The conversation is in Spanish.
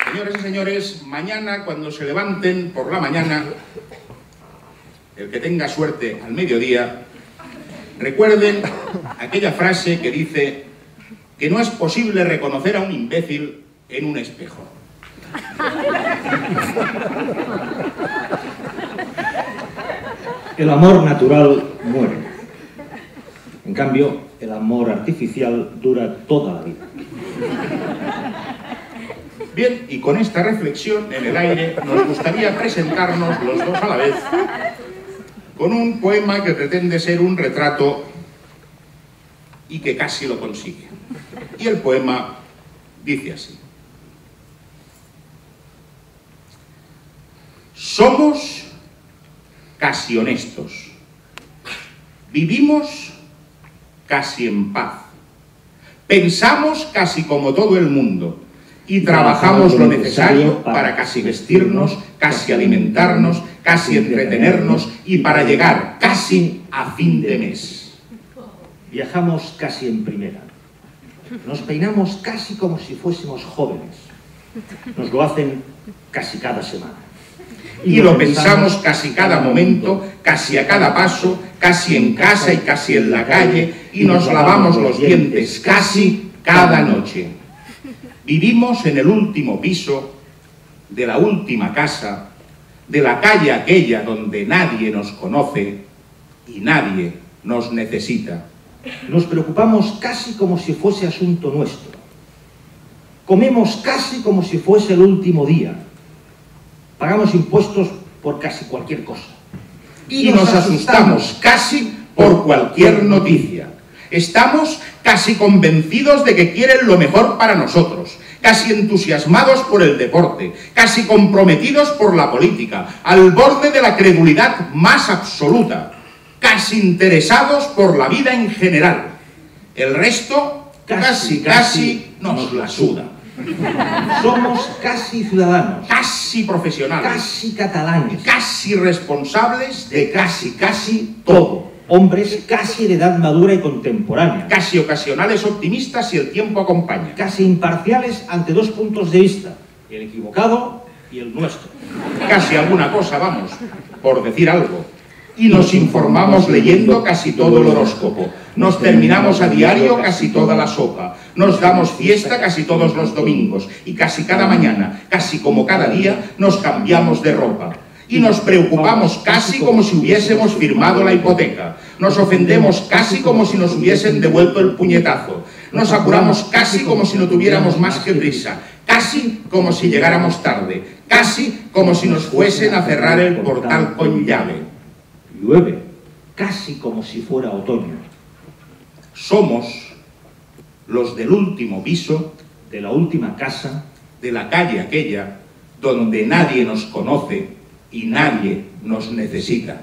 Señoras y señores, mañana cuando se levanten por la mañana, el que tenga suerte al mediodía, recuerden aquella frase que dice que no es posible reconocer a un imbécil en un espejo. El amor natural muere. En cambio, el amor artificial dura toda la vida. Bien, y con esta reflexión en el aire nos gustaría presentarnos los dos a la vez con un poema que pretende ser un retrato y que casi lo consigue. Y el poema dice así: somos casi honestos, vivimos casi en paz, pensamos casi como todo el mundo y trabajamos lo necesario para casi vestirnos, casi alimentarnos, casi entretenernos y para llegar casi a fin de mes. Viajamos casi en primera. Nos peinamos casi como si fuésemos jóvenes. Nos lo hacen casi cada semana. Y lo pensamos casi cada momento, casi a cada paso, casi en casa y casi en la calle, y nos lavamos los dientes casi cada noche. Vivimos en el último piso de la última casa, de la calle aquella donde nadie nos conoce y nadie nos necesita. Nos preocupamos casi como si fuese asunto nuestro. Comemos casi como si fuese el último día. Pagamos impuestos por casi cualquier cosa. Y nos asustamos casi por cualquier noticia. Estamos casi convencidos de que quieren lo mejor para nosotros, casi entusiasmados por el deporte, casi comprometidos por la política, al borde de la credulidad más absoluta, casi interesados por la vida en general. El resto casi nos la suda. Somos casi ciudadanos, casi profesionales, casi catalanes, casi responsables de casi todo. Hombres casi de edad madura y contemporánea. Casi ocasionales optimistas si el tiempo acompaña. Casi imparciales ante dos puntos de vista, el equivocado y el nuestro. Casi alguna cosa, vamos, por decir algo. Y nos informamos leyendo casi todo el horóscopo. Nos terminamos a diario casi toda la sopa. Nos damos fiesta casi todos los domingos. Y casi cada mañana, casi como cada día, nos cambiamos de ropa. Y nos preocupamos casi como si hubiésemos firmado la hipoteca. Nos ofendemos casi como si nos hubiesen devuelto el puñetazo. Nos apuramos casi como si no tuviéramos más que prisa. Casi como si llegáramos tarde. Casi como si nos fuesen a cerrar el portal con llave. Llueve casi como si fuera otoño. Somos los del último piso, de la última casa, de la calle aquella donde nadie nos conoce y nadie nos necesita.